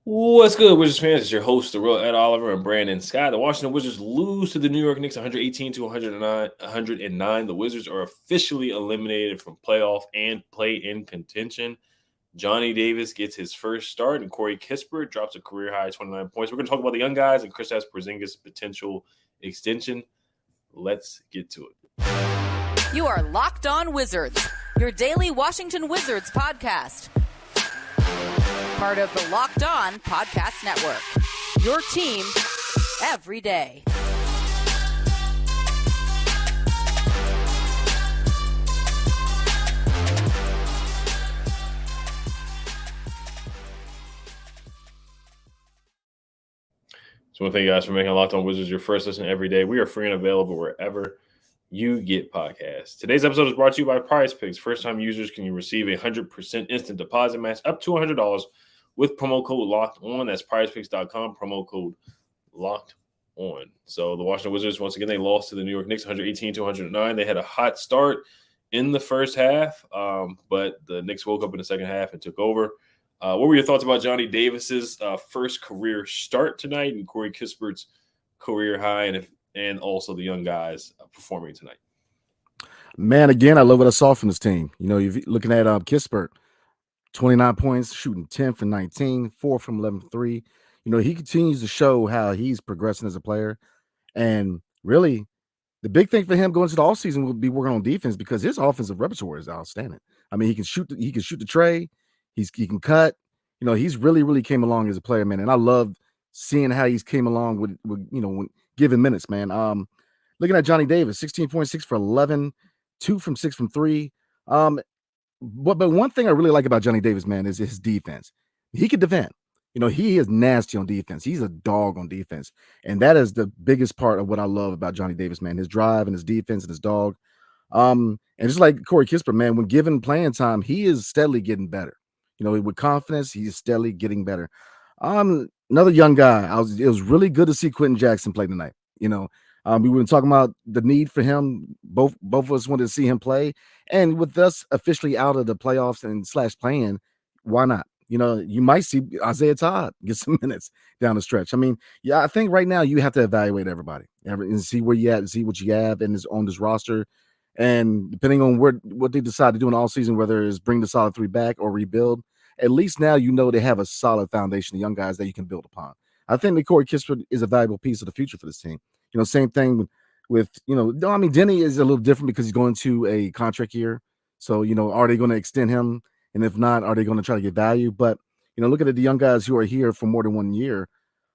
What's good, Wizards fans? It's your host, the real Ed Oliver and Brandon Scott. The Washington Wizards lose to the New York Knicks 118 to 109. 109. The Wizards are officially eliminated from playoff and play-in contention. Johnny Davis gets his first start, and Corey Kispert drops a career-high 29 points. We're going to talk about the young guys and Kristaps Porzingis' potential extension. Let's get to it. You are Locked On Wizards, your daily Washington Wizards podcast. Part of the Locked On Podcast Network, your team every day. So I want to thank you guys for making Locked On Wizards your first listen every day. We are free and available wherever you get podcasts. Today's episode is brought to you by PrizePicks. First-time users can receive a 100% instant deposit match up to $100 with promo code Locked On. That's PrizePicks.com, promo code Locked On. So the Washington Wizards, once again, they lost to the New York Knicks 118 to 109. They had a hot start in the first half, but the Knicks woke up in the second half and took over. What were your thoughts about Johnny Davis's first career start tonight and Corey Kispert's career high, and also the young guys performing tonight? Man, again, I love what I saw from this team. You know, you're looking at Kispert, 29 points, shooting 10 from 19, 4 from 11 from 3. You know, he continues to show how he's progressing as a player. And really, the big thing for him going into the offseason will be working on defense because his offensive repertoire is outstanding. I mean, he can shoot the tray. He can cut. You know, he's really came along as a player, man. And I love seeing how he's came along with when given minutes, man. Looking at Johnny Davis, 16.6 for 11, 2 from 6 from 3. But one thing I really like about Johnny Davis, man, is his defense. He can defend. You know, he is nasty on defense. He's a dog on defense. And that is the biggest part of what I love about Johnny Davis, man, his drive and his defense and his dog. And just like Corey Kispert, man, when given playing time, he is steadily getting better. You know, with confidence, he's steadily getting better. Another young guy. It was really good to see Quentin Jackson play tonight. You know, we were talking about the need for him. Both of us wanted to see him play. And with us officially out of the playoffs and / playing, why not? You know, you might see Isaiah Todd get some minutes down the stretch. I mean, yeah, I think right now you have to evaluate everybody and see where you at and see what you have on this roster. And depending on what they decide to do in all season, whether it's bring the solid 3 back or rebuild, at least now you know they have a solid foundation of young guys that you can build upon. I think that Corey Kispert is a valuable piece of the future for this team. You know, same thing with Denny is a little different because he's going to a contract year. So, you know, are they going to extend him? And if not, are they going to try to get value? But, you know, looking at the young guys who are here for more than 1 year,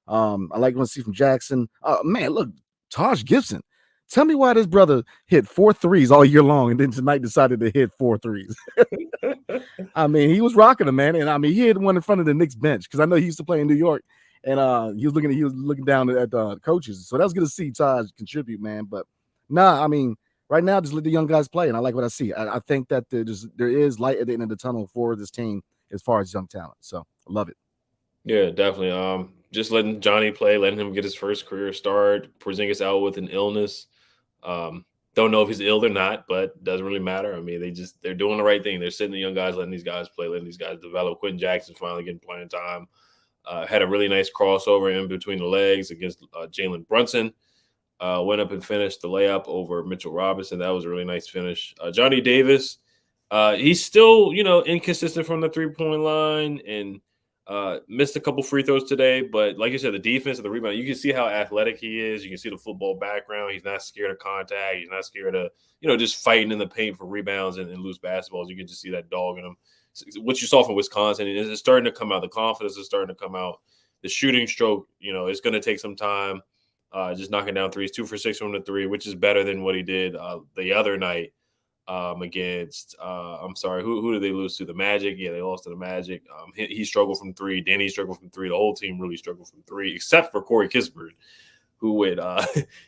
I like what I see from Jackson. Man, look, Taj Gibson. Tell me why this brother hit 4 threes all year long and then tonight decided to hit 4 threes. I mean, he was rocking them, man. And I mean, he hit one in front of the Knicks bench because I know he used to play in New York. And he was looking down at the coaches. So that was good to see Taj contribute, man. But I mean, right now, just let the young guys play. And I like what I see. I think that there is light at the end of the tunnel for this team as far as young talent. So I love it. Yeah, definitely. Just letting Johnny play, letting him get his first career start. Porzingis out with an illness. Don't know if he's ill or not, but doesn't really matter. I mean, they're doing the right thing. They're sitting the young guys, letting these guys play, letting these guys develop. Quentin Jackson finally getting playing time. Had a really nice crossover in between the legs against Jalen Brunson. Went up and finished the layup over Mitchell Robinson. That was a really nice finish. Johnny Davis, he's still, inconsistent from the 3-point line and missed a couple free throws today. But like you said, the defense and the rebound, you can see how athletic he is. You can see the football background. He's not scared of contact. He's not scared of, just fighting in the paint for rebounds and loose basketballs. You can just see that dog in him. What you saw from Wisconsin is starting to come out. The confidence is starting to come out. The shooting stroke, it's going to take some time. Just knocking down threes, 2 for 6 from the 3, which is better than what he did the other night against. Who did they lose to? The Magic. Yeah, they lost to the Magic. He struggled from 3. Danny struggled from 3. The whole team really struggled from 3, except for Corey Kispert, who went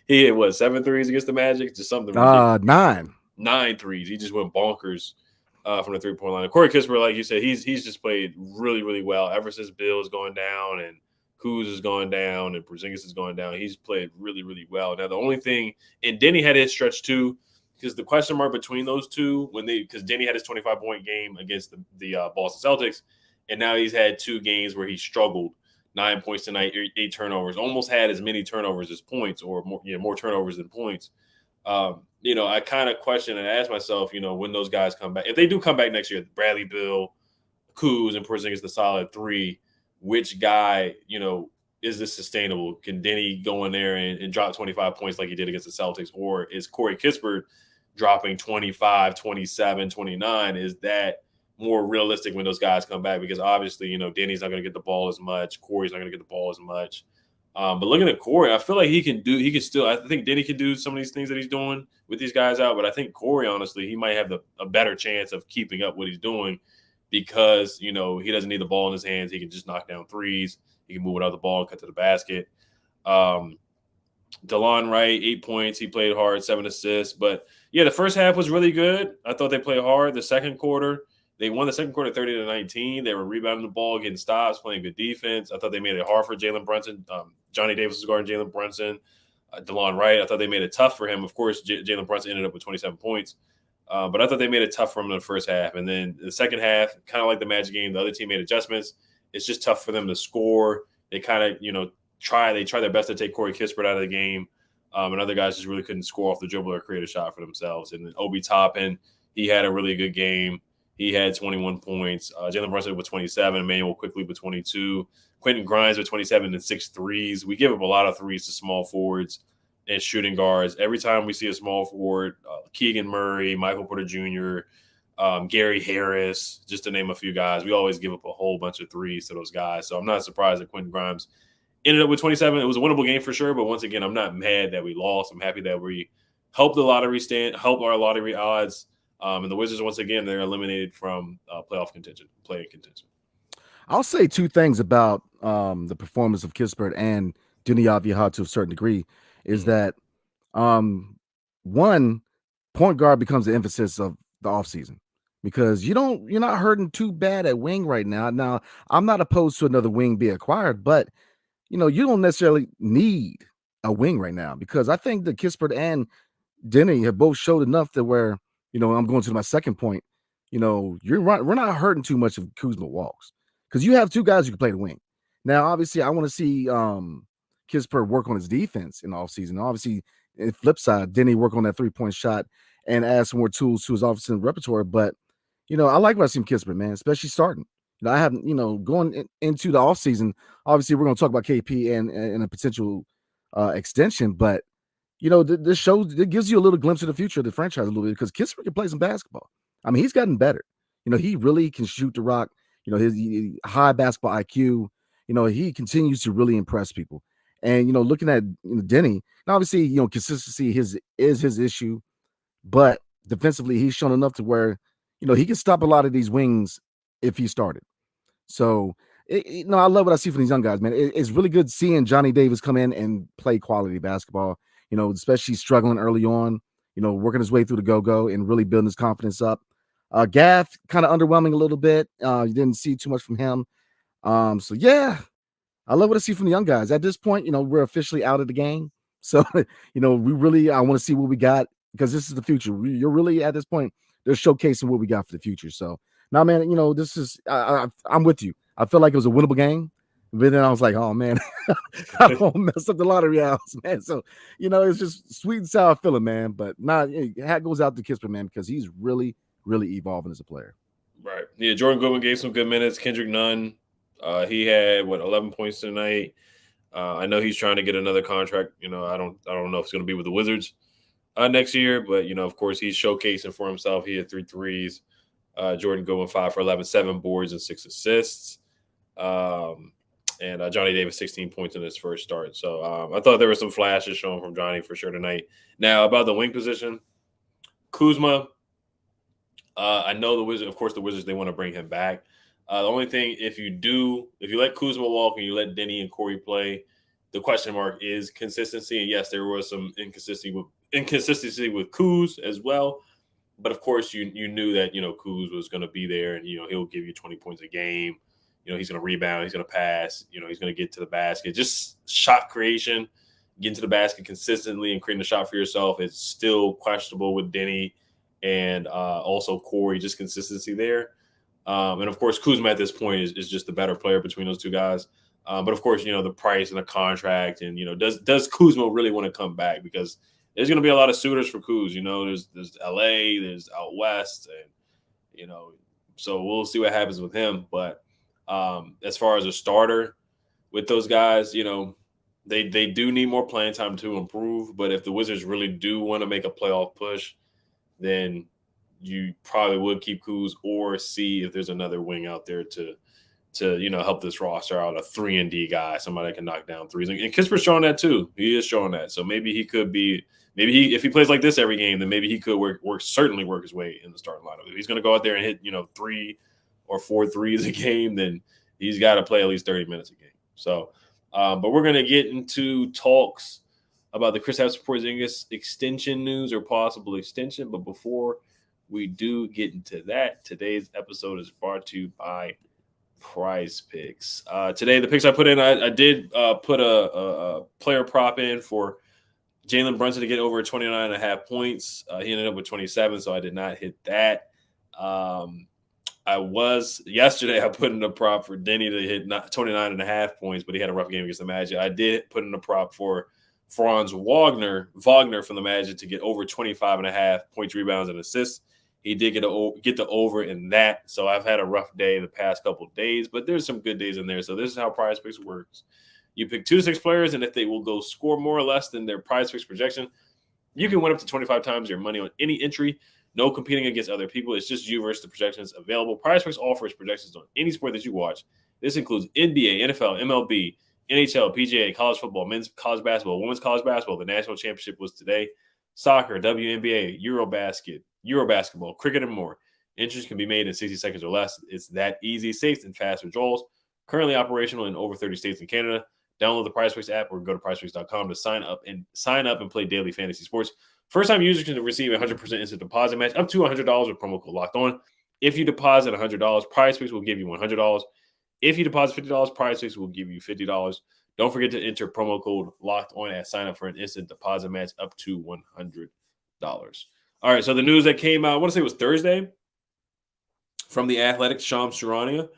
he hit 7 threes against the Magic, just something. 9 threes. He just went bonkers from the 3-point line. And Corey Kispert, like you said, he's just played really well ever since Bill is going down and Kuz is going down and Porzingis is going down. He's played really well. Now the only thing, and Denny had his stretch too, because the question mark between those two because Denny had his 25-point game against the Boston Celtics, and now he's had 2 games where he struggled 9 points tonight, 8 turnovers, almost had as many turnovers as points, or more turnovers than points. I kind of question and ask myself, when those guys come back, if they do come back next year, Bradley Beal, Kuz, and Porzingis, the solid three, which guy, is this sustainable? Can Denny go in there and drop 25 points like he did against the Celtics? Or is Corey Kispert dropping 25, 27, 29? Is that more realistic when those guys come back? Because obviously, Denny's not going to get the ball as much. Corey's not going to get the ball as much. But looking at Corey, I feel like he can still, I think Denny can do some of these things that he's doing with these guys out. But I think Corey, honestly, he might have a better chance of keeping up what he's doing because, he doesn't need the ball in his hands. He can just knock down threes. He can move without the ball, cut to the basket. DeLon Wright, 8 points. He played hard, 7 assists. But, yeah, the first half was really good. I thought they played hard. The second quarter, they won the second quarter 30-19. They were rebounding the ball, getting stops, playing good defense. I thought they made it hard for Jalen Brunson. Johnny Davis was guarding Jalen Brunson. DeLon Wright, I thought they made it tough for him. Of course, Jalen Brunson ended up with 27 points. But I thought they made it tough for him in the first half. And then the second half, kind of like the Magic game, the other team made adjustments. It's just tough for them to score. They kind of, try their best to take Corey Kispert out of the game. And other guys just really couldn't score off the dribble or create a shot for themselves. And then Obi Toppin, he had a really good game. He had 21 points. Jalen Brunson with 27. Emmanuel Quickly with 22. Quentin Grimes with 27 and 6 threes. We give up a lot of threes to small forwards and shooting guards. Every time we see a small forward, Keegan Murray, Michael Porter Jr., Gary Harris, just to name a few guys, we always give up a whole bunch of threes to those guys. So I'm not surprised that Quentin Grimes ended up with 27. It was a winnable game for sure, but once again, I'm not mad that we lost. I'm happy that we helped our lottery odds. And the Wizards, once again, they're eliminated from playing contention. I'll say two things about the performance of Kispert and Deni Avdija to a certain degree is that one, point guard becomes the emphasis of the offseason because you're not hurting too bad at wing right now. Now, I'm not opposed to another wing be acquired, but you don't necessarily need a wing right now because I think that Kispert and Denny have both showed enough that where, I'm going to my second point, we're not hurting too much of Kuzma walks because you have two guys who can play the wing. Now, obviously, I want to see Kispert work on his defense in the offseason. Obviously, on the flip side, Denny work on that three-point shot and add some more tools to his offensive repertoire. But, I like what I see from Kispert, man, especially starting. I haven't, going into the offseason, obviously we're going to talk about KP and a potential extension, but, this shows, it gives you a little glimpse of the future of the franchise a little bit because Kispert can play some basketball. I mean, he's gotten better. He really can shoot the rock, his high basketball IQ, he continues to really impress people. And, looking at Denny, obviously, consistency is his issue, but defensively, he's shown enough to where, he can stop a lot of these wings if he started. So, I love what I see from these young guys, man. It's really good seeing Johnny Davis come in and play quality basketball, especially struggling early on, working his way through the go-go and really building his confidence up. Gaff, kind of underwhelming a little bit. You didn't see too much from him. So, yeah, I love what I see from the young guys. At this point, we're officially out of the game. So, I want to see what we got because this is the future. You're really, at this point, they're showcasing what we got for the future. So, now, man, this is I'm with you. I felt like it was a winnable game, but then I was like, oh man, I don't mess up the lottery odds, man. So it's just sweet and sour feeling, man. But hat goes out to Kispert, man, because he's really, really evolving as a player. Right. Yeah. Jordan Goodwin gave some good minutes. Kendrick Nunn, he had 11 points tonight. I know he's trying to get another contract. I don't know if it's going to be with the Wizards next year, but of course he's showcasing for himself. He had 3 threes. Jordan Goodwin 5 for 11, 7 boards and 6 assists. And Johnny Davis 16 points in his first start. So I thought there were some flashes shown from Johnny for sure tonight. Now about the wing position, Kuzma. I know the Wizards, they want to bring him back. The only thing, if you let Kuzma walk and you let Denny and Corey play, the question mark is consistency. And yes, there was some inconsistency with Kuz as well. But of course, you knew that Kuz was going to be there, and he'll give you 20 points a game. He's going to rebound, he's going to pass, he's going to get to the basket. Just shot creation, getting to the basket consistently and creating a shot for yourself is still questionable with Denny and also Corey. Just consistency there, and of course Kuzma at this point is just the better player between those two guys. But of course, the price and the contract, and does Kuzma really want to come back? Because there's going to be a lot of suitors for Kuz. There's LA, there's out west, and so we'll see what happens with him. But as far as a starter with those guys, they do need more playing time to improve. But if the Wizards really do want to make a playoff push, then you probably would keep Kuz or see if there's another wing out there to help this roster out, a 3-and-D guy, somebody that can knock down threes. And Kispert's showing that too. He is showing that. So maybe he could be if he plays like this every game, then maybe he could certainly work his way in the starting lineup. If he's going to go out there and hit 3 or 4 threes a game, then he's got to play at least 30 minutes a game. So, but we're going to get into talks about the Kristaps Porzingis extension news or possible extension. But before we do get into that, today's episode is brought to you by PrizePicks. Today, the picks I put in, I did put a player prop in for Jalen Brunson to get over 29.5 points. He ended up with 27, so I did not hit that. Yesterday, I put in a prop for Denny to hit 29.5 points, but he had a rough game against the Magic. I did put in a prop for Franz Wagner from the Magic to get over 25.5 points, rebounds, and assists. He did get the over in that. So I've had a rough day the past couple of days, but there's some good days in there. So this is how PrizePicks works. You pick 2 to 6 players, and if they will go score more or less than their PrizePicks projection, you can win up to 25 times your money on any entry. No competing against other people. It's just you versus the projections available. PrizePicks offers projections on any sport that you watch. This includes NBA, NFL, MLB, NHL, PGA, college football, men's college basketball, women's college basketball. The national championship was today. Soccer, WNBA, Eurobasketball, cricket, and more. Entries can be made in 60 seconds or less. It's that easy, safe, and fast withdrawals. Currently operational in over 30 states and Canada. Download the PrizePicks app or go to PrizePicks.com to sign up and play daily fantasy sports. First-time users can receive a 100% instant deposit match up to $100 with promo code Locked On. If you deposit $100, PrizePicks will give you $100. If you deposit $50, PrizePicks will give you $50. Don't forget to enter promo code Locked On at sign up for an instant deposit match up to $100. All right, so the news that came out, I want to say it was Thursday, from The Athletic, Shams Charania.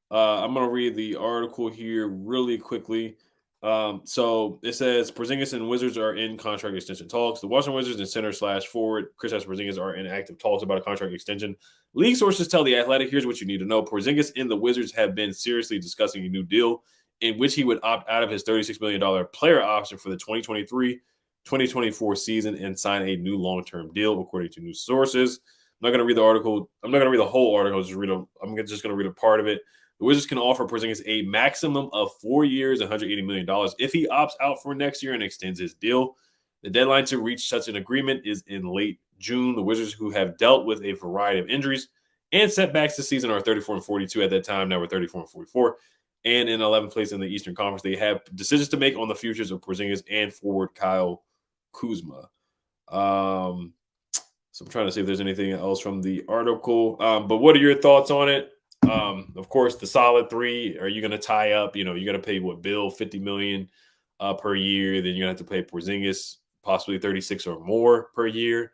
I'm going to read the article here really quickly. So it says Porzingis and Wizards are in contract extension talks. The Washington Wizards and center/forward Kristaps Porzingis are in active talks about a contract extension. League sources tell The Athletic, here's what you need to know. Porzingis and the Wizards have been seriously discussing a new deal in which he would opt out of his $36 million player option for the 2023-2024 season and sign a new long-term deal, according to news sources. I'm not going to read the article. I'm not going to read the whole article. I'm just going to read a part of it. The Wizards can offer Porzingis a maximum of 4 years, $180 million if he opts out for next year and extends his deal. The deadline to reach such an agreement is in late June. The Wizards, who have dealt with a variety of injuries and setbacks this season, are 34-42 at that time. Now we're 34-44. And in 11th place in the Eastern Conference, they have decisions to make on the futures of Porzingis and forward Kyle Kuzma. So I'm trying to see if there's anything else from the article. But what are your thoughts on it? Of course, the solid 3. Are you going to tie up? You're going to pay Bill $50 million per year. Then you're going to have to pay Porzingis possibly 36 or more per year.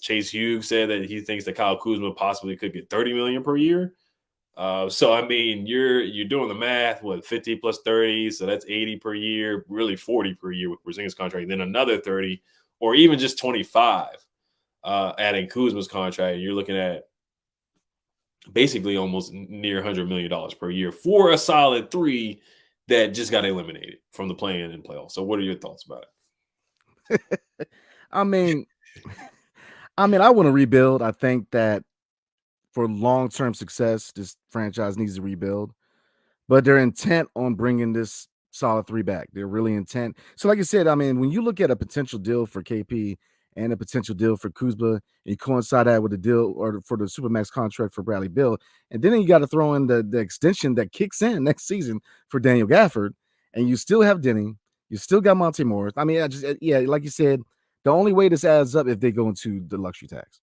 Chase Hughes said that he thinks that Kyle Kuzma possibly could get $30 million per year. So I mean, you're doing the math. 50 plus 30, so that's 80 per year. Really 40 per year with Porzingis' contract. Then another 30, or even just 25. Adding Kuzma's contract, you're looking at basically almost near $100 million per year for a solid 3 that just got eliminated from the play-in and playoffs. So what are your thoughts about it? I mean, I want to rebuild. I think that for long-term success, this franchise needs to rebuild. But they're intent on bringing this solid 3 back. They're really intent. So like I said, I mean, when you look at a potential deal for KP and a potential deal for Kuzma, and you coincide that with a deal or for the Supermax contract for Bradley Beal, and then you got to throw in the extension that kicks in next season for Daniel Gafford, and you still have Denny, you still got Monte Morris. I mean, like you said, the only way this adds up if they go into the luxury tax.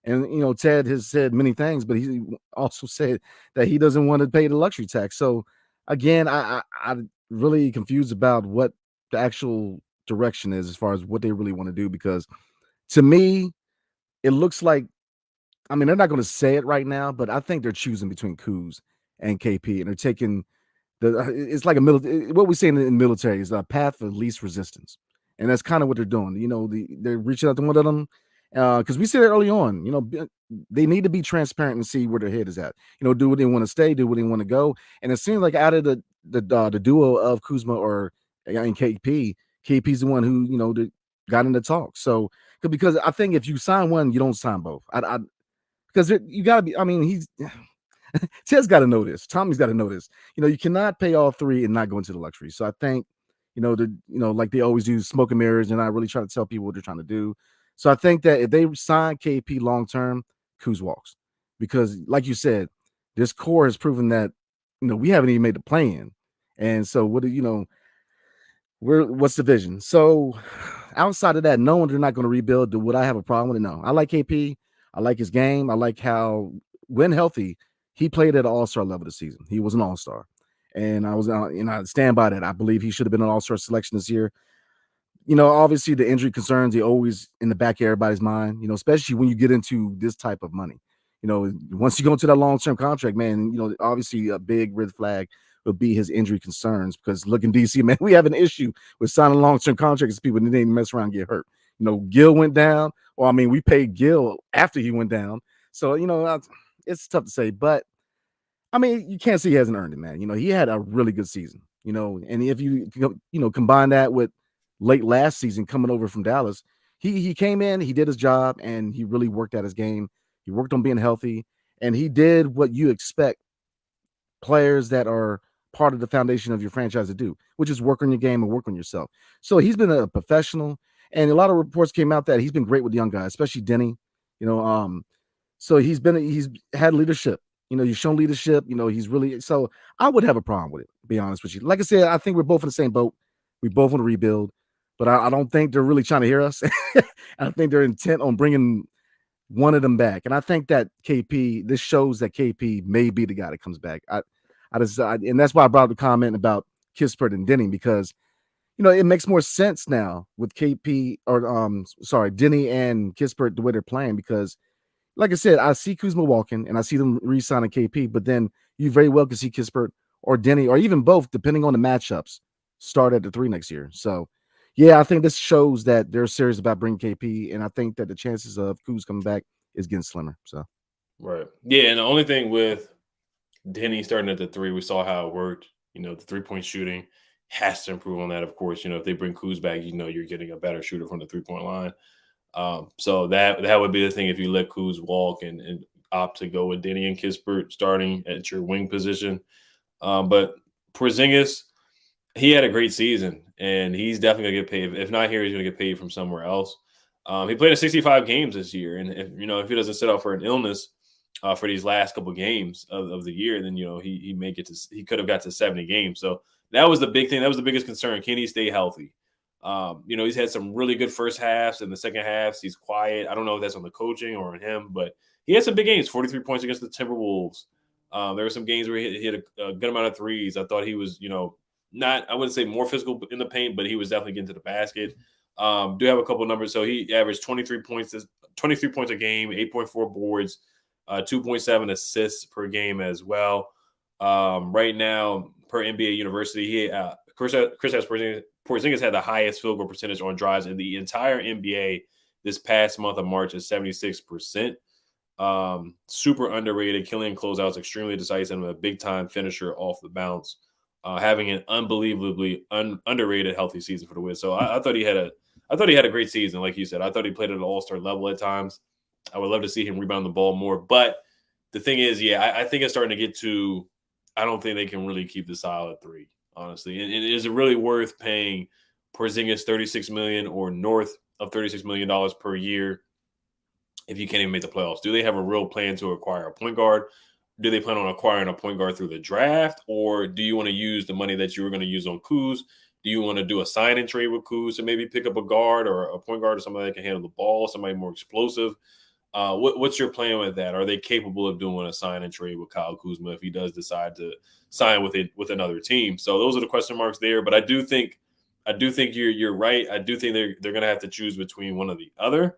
And, Ted has said many things, but he also said that he doesn't want to pay the luxury tax. So, again, I'm really confused about what the actual direction is as far as what they really want to do, because to me, it looks like, I mean, they're not going to say it right now, but I think they're choosing between Kuz and KP, and they're taking It's like a military. What we say in the military is a path of least resistance, and that's kind of what they're doing. They're reaching out to one of them because we said it early on. They need to be transparent and see where their head is at. Do what they want to stay, do what they want to go, and it seems like out of the duo of Kuzma and KP's the one who got in the talk. So because I think if you sign one, you don't sign both. Because you got to be. I mean, he's. Ted's got to know this. Tommy's got to know this. You cannot pay all three and not go into the luxury. So I think, like they always do, smoke and mirrors, and not really try to tell people what they're trying to do. So I think that if they sign KP long term, Kuz walks, because like you said, this core has proven that we haven't even made the play-in, and so what's the vision? So outside of that, knowing they're not going to rebuild, would I have a problem with it? No. I like KP. I like his game. I like how, when healthy, he played at an all-star level this season. He was an all-star. And I stand by that. I believe he should have been an all-star selection this year. Obviously the injury concerns are always in the back of everybody's mind, especially when you get into this type of money. Once you go into that long-term contract, man, obviously a big red flag will be his injury concerns, because look in DC, man, we have an issue with signing long-term contracts with people that didn't mess around and get hurt. Gil went down. Well, I mean, we paid Gil after he went down. So, it's tough to say, but I mean, you can't say he hasn't earned it, man. He had a really good season, and if you combine that with late last season coming over from Dallas, he came in, he did his job, and he really worked at his game. He worked on being healthy, and he did what you expect players that are part of the foundation of your franchise to do, which is work on your game and work on yourself. So he's been a professional, and a lot of reports came out that he's been great with the young guys, especially Denny. So he's had leadership. He's shown leadership. He's really, so I would have a problem with it, to be honest with you. Like I said, I think we're both in the same boat. We both want to rebuild, but I don't think they're really trying to hear us. I think they're intent on bringing one of them back. And I think that this shows that KP may be the guy that comes back. And that's why I brought up the comment about Kispert and Denny, because it makes more sense now with KP Denny and Kispert, the way they're playing, because like I said, I see Kuzma walking and I see them re-signing KP, but then you very well could see Kispert or Denny, or even both, depending on the matchups, start at the 3 next year. So yeah, I think this shows that they're serious about bringing KP, and I think that the chances of Kuz coming back is getting slimmer. So right. Yeah, and the only thing with Denny starting at the 3, we saw how it worked. The 3-point shooting has to improve on that, of course. If they bring Kuz back, you're getting a better shooter from the 3-point line. So that would be the thing if you let Kuz walk and opt to go with Denny and Kispert starting at your wing position. But Porzingis, he had a great season, and he's definitely going to get paid. If not here, he's going to get paid from somewhere else. He played in 65 games this year, and if he doesn't sit out for an illness for these last couple games of the year, then he could have got to 70 games. So that was the big thing. That was the biggest concern. Can he stay healthy? He's had some really good first halves, and the second halves he's quiet. I don't know if that's on the coaching or on him, but he had some big games. 43 points against the Timberwolves. There were some games where he hit a good amount of threes. I thought he was, not, I wouldn't say more physical in the paint, but he was definitely getting to the basket. Do have a couple numbers. So he averaged 23 points a game, 8.4 boards, 2.7 assists per game as well. Right now, per NBA University, Kristaps Porzingis had the highest field goal percentage on drives in the entire NBA this past month of March at 76%. Super underrated, killing closeouts, extremely decisive, and a big-time finisher off the bounce. Having an unbelievably underrated healthy season for the Wiz. So I thought he had a great season, like you said. I thought he played at an all-star level at times. I would love to see him rebound the ball more. But the thing is, I think it's starting to get to – I don't think they can really keep the solid 3, honestly. And is it really worth paying Porzingis $36 million or north of $36 million per year if you can't even make the playoffs? Do they have a real plan to acquire a point guard? Do they plan on acquiring a point guard through the draft, or do you want to use the money that you were going to use on Kuz? Do you want to do a sign and trade with Kuz and maybe pick up a guard or a point guard or somebody that can handle the ball, somebody more explosive? What's your plan with that? Are they capable of doing a sign and trade with Kyle Kuzma if he does decide to sign with another team? So those are the question marks there. But I do think you're right. I do think they're going to have to choose between one or the other.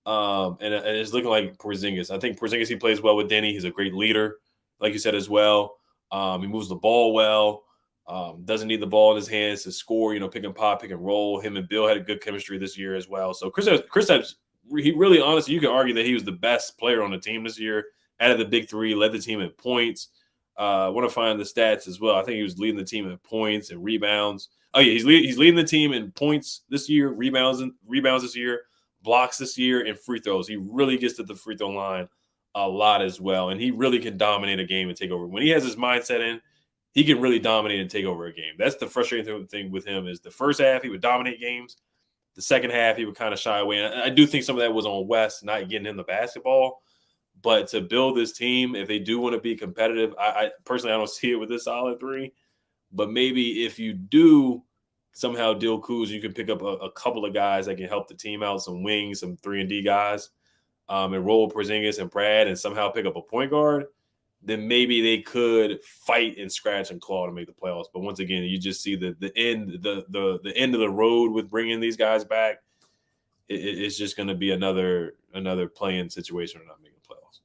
And it's looking like Porzingis. I think Porzingis, he plays well with Denny. He's a great leader, like you said as well. He moves the ball well. Doesn't need the ball in his hands to score, pick and pop, pick and roll. Him and Bill had a good chemistry this year as well. So Kristaps, he really, honestly, you could argue that he was the best player on the team this year. Out of the big three, led the team in points. I want to find the stats as well. I think he was leading the team in points and rebounds. Oh yeah, he's leading the team in points this year, rebounds this year, blocks this year, and free throws. He really gets to the free throw line a lot as well, and he really can dominate a game and take over. When he has his mindset in, he can really dominate and take over a game. That's the frustrating thing with him is the first half he would dominate games. The second half he would kind of shy away. And I do think some of that was on West not getting him the basketball. But to build this team, if they do want to be competitive, I personally, I don't see it with this solid three. But maybe if you do somehow deal Kuz, you can pick up a couple of guys that can help the team out, some wings, some 3-and-D guys, and roll Porzingis and Brad and somehow pick up a point guard, then maybe they could fight and scratch and claw to make the playoffs. But once again, you just see the end of the road with bringing these guys back. It's just going to be another play-in situation or not making the playoffs.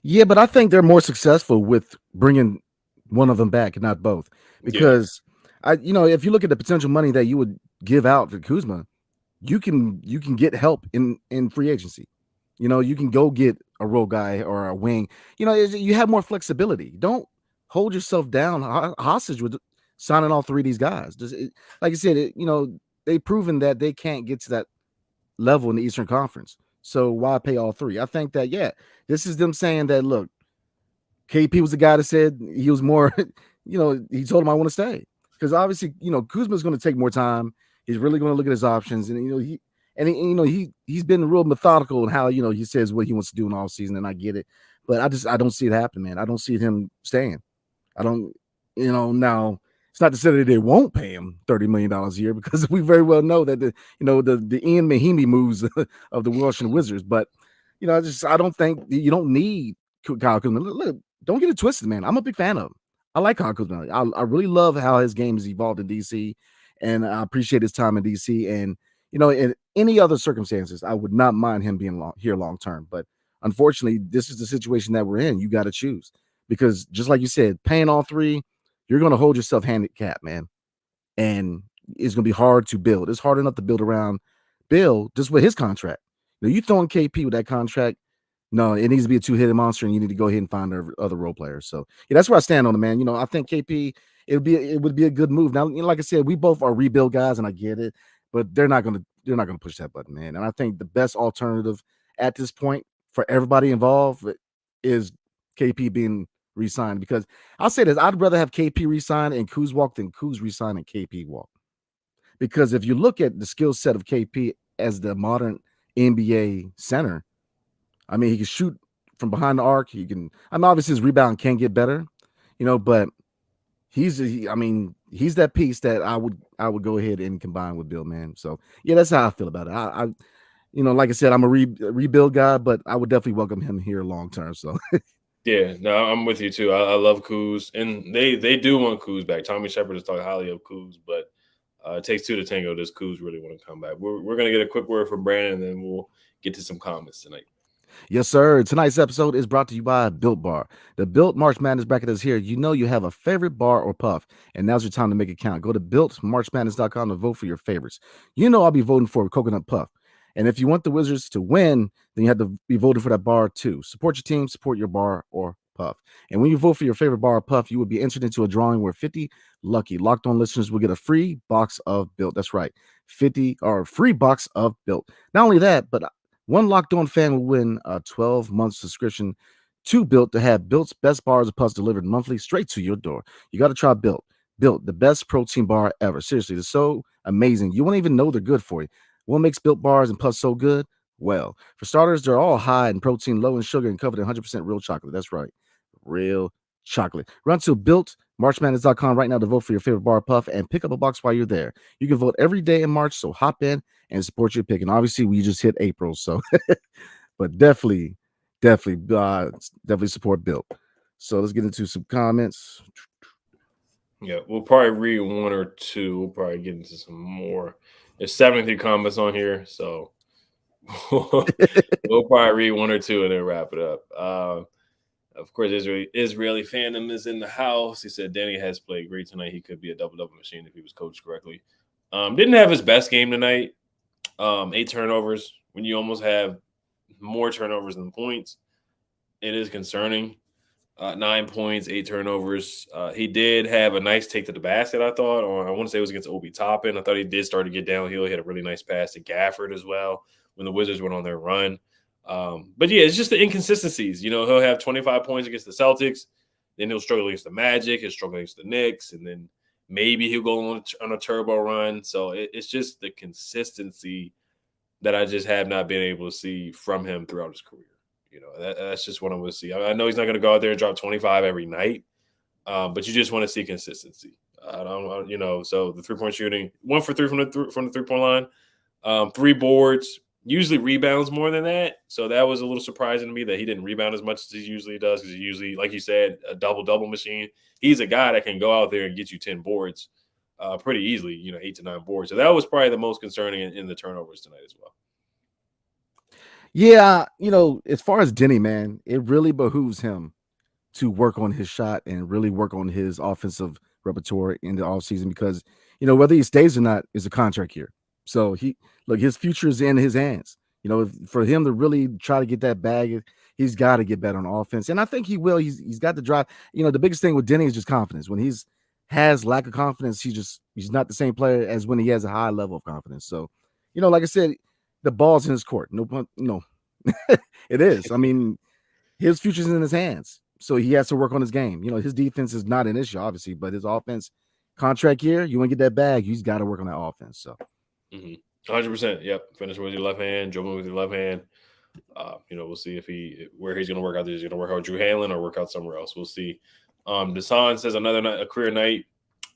Yeah, but I think they're more successful with bringing one of them back and not both. Because if you look at the potential money that you would give out to Kuzma, you can get help in free agency. You can go get a role guy or a wing. You have more flexibility. Don't hold yourself down hostage with signing all three of these guys. Like I said, they've proven that they can't get to that level in the Eastern Conference. So why pay all three? I think that, this is them saying that, look, KP was the guy that said he was more, he told him I want to stay. Because obviously, Kuzma's going to take more time. He's really going to look at his options. And, he's been real methodical in how, he says what he wants to do in all season. And I get it. But I don't see it happen, man. I don't see him staying. I don't, now it's not to say that they won't pay him $30 million a year, because we very well know that the Ian Mahimi moves of the Washington Wizards. But, I don't think you don't need Kyle Kuzma. Look, don't get it twisted, man. I'm a big fan of him. I like Kyle Kuzma. I really love how his game has evolved in DC, and I appreciate his time in DC. And, in any other circumstances, I would not mind him being here long term. But unfortunately, this is the situation that we're in. You got to choose, because just like you said, paying all three, you're going to hold yourself handicapped, man. And it's going to be hard to build. It's hard enough to build around Bill just with his contract. You throwing KP with that contract, no, it needs to be a two-headed monster, and you need to go ahead and find other role players. So that's where I stand on it, man. I think KP, it would be a good move. Now, like I said, we both are rebuild guys, and I get it, but they're not gonna push that button, man. And I think the best alternative at this point for everybody involved is KP being re-signed, because I'll say this: I'd rather have KP re-signed and Kuz walk than Kuz re-signed and KP walk. Because if you look at the skill set of KP as the modern NBA center, I mean, he can shoot from behind the arc. Obviously his rebound can get better, but he's that piece that I would go ahead and combine with Bill, man. So that's how I feel about it. I like I said, I'm a rebuild guy, but I would definitely welcome him here long term. So yeah, no, I'm with you too. I love Kuz, and they do want Kuz back. Tommy Shepard is talking highly of Kuz, but it takes two to tango. Does Kuz really want to come back? We're gonna get a quick word from Brandon, and then we'll get to some comments tonight. Yes, sir. Tonight's episode is brought to you by Built Bar. The Built March Madness bracket is here. You have a favorite bar or puff, and now's your time to make it count. Go to BuiltMarchMadness.com to vote for your favorites. I'll be voting for Coconut Puff. And if you want the Wizards to win, then you have to be voting for that bar too. Support your team, support your bar or puff. And when you vote for your favorite bar or puff, you will be entered into a drawing where 50 lucky Locked On listeners will get a free box of Built. That's right, 50 or a free box of Built. Not only that, but one Locked On fan will win a 12-month subscription to Built to have Built's best bars and puffs delivered monthly straight to your door. You got to try Built. Built, the best protein bar ever. Seriously, they're so amazing. You won't even know they're good for you. What makes Built bars and puffs so good? Well, for starters, they're all high in protein, low in sugar, and covered in 100% real chocolate. That's right, real chocolate. Run to BuiltMarchMadness.com right now to vote for your favorite bar or puff and pick up a box while you're there. You can vote every day in March, so hop in and support your pick. And obviously, we just hit April, so but definitely support Built. So let's get into some comments. Yeah, we'll probably read one or two. We'll probably get into some more. There's 73 comments on here, so we'll probably read one or two and then wrap it up. Of course, Israeli fandom is in the house. He said Danny has played great tonight. He could be a double-double machine if he was coached correctly. Didn't have his best game tonight. 8 turnovers. When you almost have more turnovers than points, it is concerning. 9 points, 8 turnovers. He did have a nice take to the basket, I thought. I want to say it was against Obi Toppin. I thought he did start to get downhill. He had a really nice pass to Gafford as well when the Wizards went on their run. But yeah, it's just the inconsistencies. He'll have 25 points against the Celtics, then he'll struggle against the Magic, he'll struggle against the Knicks, and then maybe he'll go on a turbo run. So it's just the consistency that I just have not been able to see from him throughout his career. That's just what I want to see. I know he's not going to go out there and drop 25 every night, but you just want to see consistency. So the 3-point shooting, 1 for 3 from the 3-point line, 3 boards. Usually rebounds more than that. So that was a little surprising to me that he didn't rebound as much as he usually does, because he usually, like you said, a double-double machine. He's a guy that can go out there and get you 10 boards pretty easily, 8 to 9 boards. So that was probably the most concerning in the turnovers tonight as well. Yeah, as far as Denny, man, it really behooves him to work on his shot and really work on his offensive repertoire in the offseason, because, whether he stays or not is a contract year. So his future is in his hands. For him to really try to get that bag, he's got to get better on offense. And I think he will. He's got the drive. The biggest thing with Denny is just confidence. When he's has lack of confidence, he's not the same player as when he has a high level of confidence. So, like I said, the ball's in his court. No, it is. I mean, his future's in his hands. So he has to work on his game. His defense is not an issue, obviously, but his offense, contract year, you want to get that bag, he's got to work on that offense. So 100%. Yep. Finish with your left hand, dribble with your left hand. We'll see where he's going to work out. He's going to work out with Drew Hanlon or work out somewhere else. We'll see. Desan says a career night,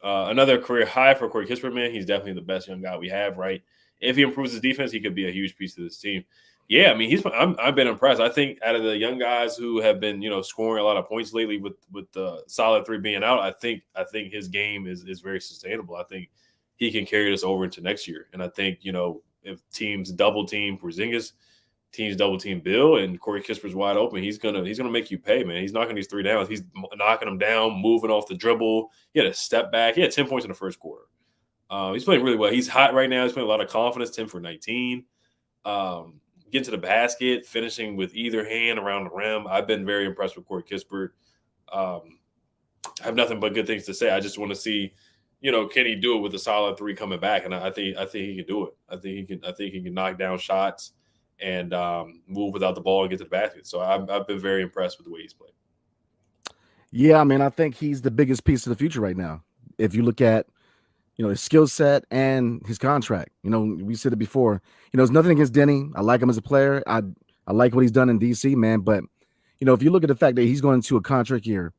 another career high for Corey Kispert, man. He's definitely the best young guy we have, right? If he improves his defense, he could be a huge piece of this team. Yeah, I mean, I've been impressed. I think out of the young guys who have been, scoring a lot of points lately with the solid 3 being out, I think his game is very sustainable. I think he can carry this over into next year. And I think, if teams double team Porzingis, teams double team Bill, and Corey Kispert's wide open, he's gonna make you pay, man. He's knocking these 3 down. He's knocking them down, moving off the dribble. He had a step back. He had 10 points in the first quarter. He's playing really well. He's hot right now. He's playing a lot of confidence. 10 for 19. Getting to the basket, finishing with either hand around the rim. I've been very impressed with Corey Kispert. I have nothing but good things to say. I just want to see, can he do it with a solid 3 coming back? And I think he can do it. I think he can knock down shots and move without the ball and get to the basket. So I've been very impressed with the way he's played. Yeah, I mean, I think he's the biggest piece of the future right now. If you look at, his skill set and his contract. We said it before. It's nothing against Denny. I like him as a player. I like what he's done in DC, man. But, if you look at the fact that he's going into a contract year,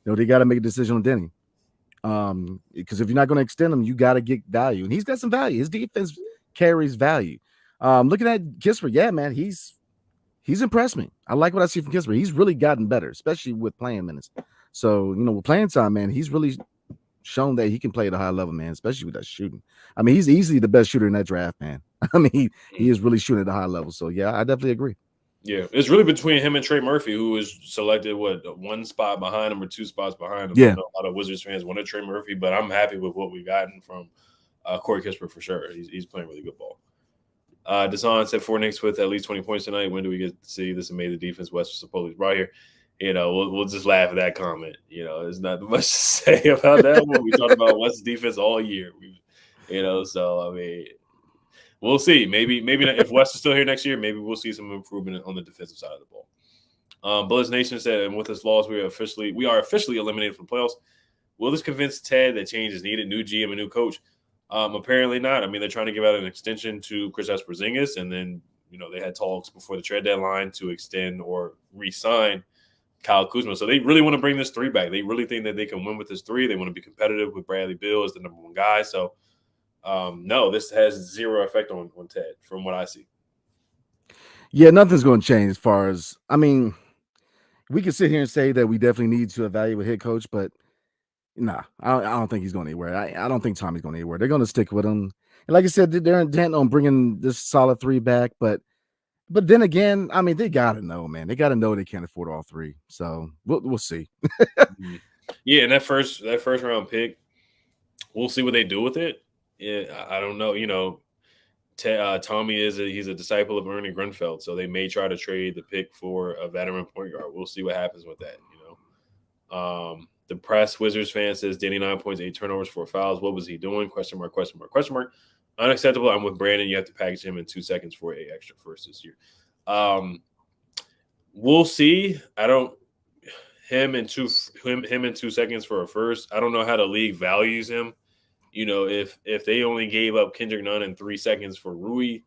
they got to make a decision on Denny. Because if you're not going to extend him, you got to get value. And he's got some value. His defense carries value. Looking at Kispert, yeah, man, he's impressed me. I like what I see from Kispert. He's really gotten better, especially with playing minutes. So, with playing time, man, he's really shown that he can play at a high level, man, especially with that shooting. I mean, he's easily the best shooter in that draft, man. I mean, he is really shooting at a high level. So, yeah, I definitely agree. Yeah, it's really between him and Trey Murphy, who was selected, 1 spot behind him or 2 spots behind him. Yeah. I know a lot of Wizards fans wanted Trey Murphy, but I'm happy with what we've gotten from Corey Kispert for sure. He's playing really good ball. Desan said 4 Knicks with at least 20 points tonight. When do we get to see this amazing defense West supposedly brought here? We'll just laugh at that comment. There's not much to say about that one. We talked about West's defense all year. So I mean, we'll see. Maybe not. If West is still here next year, maybe we'll see some improvement on the defensive side of the ball. Bullets Nation said, and with this loss, we are officially eliminated from playoffs. Will this convince Ted that change is needed? New GM and new coach? Apparently not. I mean, they're trying to give out an extension to Kristaps Porzingis, and then they had talks before the trade deadline to extend or re-sign Kyle Kuzma. So they really want to bring this 3 back. They really think that they can win with this 3. They want to be competitive with Bradley Beal as the number 1 guy. So, no, this has 0 effect on Ted from what I see. Yeah, nothing's going to change as far as, I mean, we can sit here and say that we definitely need to evaluate head coach, but nah, I don't think he's going anywhere. I don't think Tommy's going anywhere. They're going to stick with him. And like I said, they're intent on bringing this solid 3 back, but But then again, I mean, they gotta know, man. They gotta know they can't afford all three. So we'll see. Mhm. Yeah, and that first round pick, we'll see what they do with it. Yeah, I don't know. Tommy he's a disciple of Ernie Grunfeld, so they may try to trade the pick for a veteran point guard. We'll see what happens with that. The press Wizards fan says Danny 9 points, 8 turnovers, 4 fouls. What was he doing? Question mark, question mark, question mark. Unacceptable. I'm with Brandon. You have to package him in 2 seconds for a extra first this year. We'll see. I don't him in 2 seconds for a first. I don't know how the league values him. If they only gave up Kendrick Nunn in 3 seconds for Rui,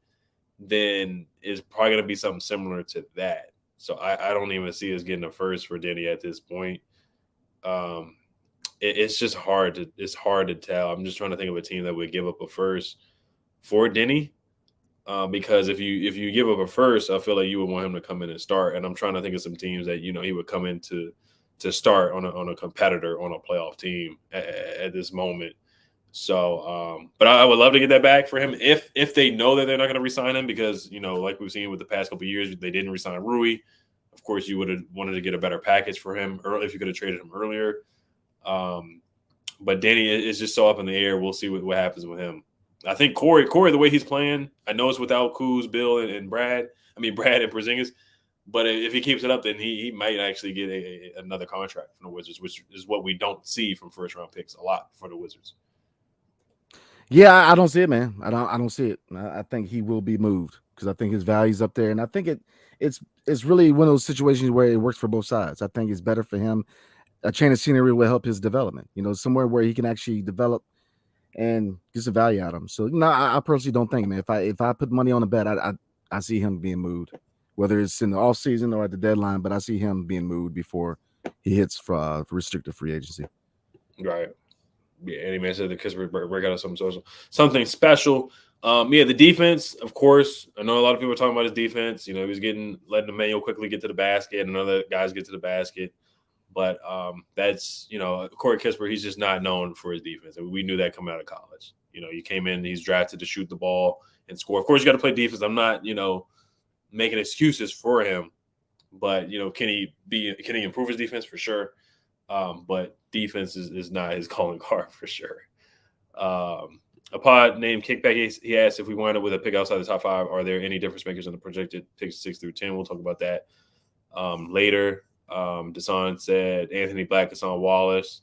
then it's probably going to be something similar to that. So I don't even see us getting a first for Denny at this point. It's just hard to tell. I'm just trying to think of a team that would give up a first for Denny. Because if you give up a first, I feel like you would want him to come in and start. And I'm trying to think of some teams that he would come in to start on a competitor on a playoff team at this moment. So, but I would love to get that back for him if they know that they're not going to resign him because like we've seen with the past couple of years, they didn't resign Rui. Of course, you would have wanted to get a better package for him early if you could have traded him earlier. But Danny is just so up in the air. We'll see what happens with him. I think Corey, the way he's playing, I know it's without Kuz, Bill, and Brad. I mean, Brad and Porzingis. But if he keeps it up, then he might actually get another contract from the Wizards, which is what we don't see from first-round picks a lot for the Wizards. Yeah, I don't see it, man. I don't see it. I think he will be moved because I think his value's up there, and I think it's really one of those situations where it works for both sides. I think it's better for him. A change of scenery will help his development. Somewhere where he can actually develop and get some value out of him. So I personally don't think, man. If I put money on the bet, I see him being moved, whether it's in the off season or at the deadline. But I see him being moved before he hits for restricted free agency. Right. Yeah, Andy Man said the Kispert break out of something special. The defense, of course. I know a lot of people are talking about his defense. He was letting Emmanuel quickly get to the basket and other guys get to the basket. But that's, Corey Kispert, he's just not known for his defense. And we knew that coming out of college. He came in, he's drafted to shoot the ball and score. Of course, you got to play defense. I'm not, making excuses for him. But, can he improve his defense? For sure. But defense is not his calling card for sure. A pod named Kickback, he asked if we wind up with a pick outside the top 5, are there any difference makers in the projected picks 6 through 10? We'll talk about that later. Deshaun said Anthony Black, Hassan Wallace,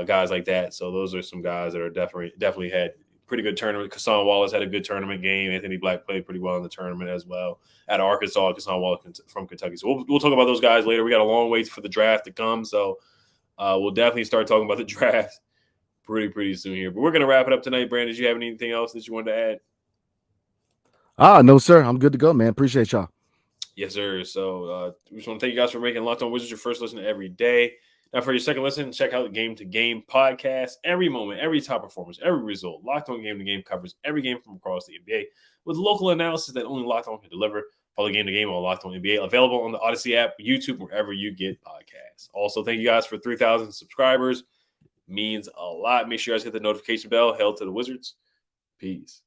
guys like that. So those are some guys that are definitely had pretty good tournament. Hassan Wallace had a good tournament game. Anthony Black played pretty well in the tournament as well. At Arkansas, Hassan Wallace from Kentucky. So we'll talk about those guys later. We got a long wait for the draft to come. So we'll definitely start talking about the draft pretty soon here. But we're going to wrap it up tonight. Brandon, did you have anything else that you wanted to add? No, sir. I'm good to go, man. Appreciate y'all. Yes, sir. So we just want to thank you guys for making Locked On Wizards your first listen every day. Now, for your second listen, check out the Game to Game podcast. Every moment, every top performance, every result, Locked On Game to Game covers every game from across the NBA with local analysis that only Locked On can deliver. Follow Game to Game on Locked On NBA, available on the Odyssey app, YouTube, wherever you get podcasts. Also, thank you guys for 3,000 subscribers. Means a lot. Make sure you guys hit the notification bell. Hail to the Wizards. Peace.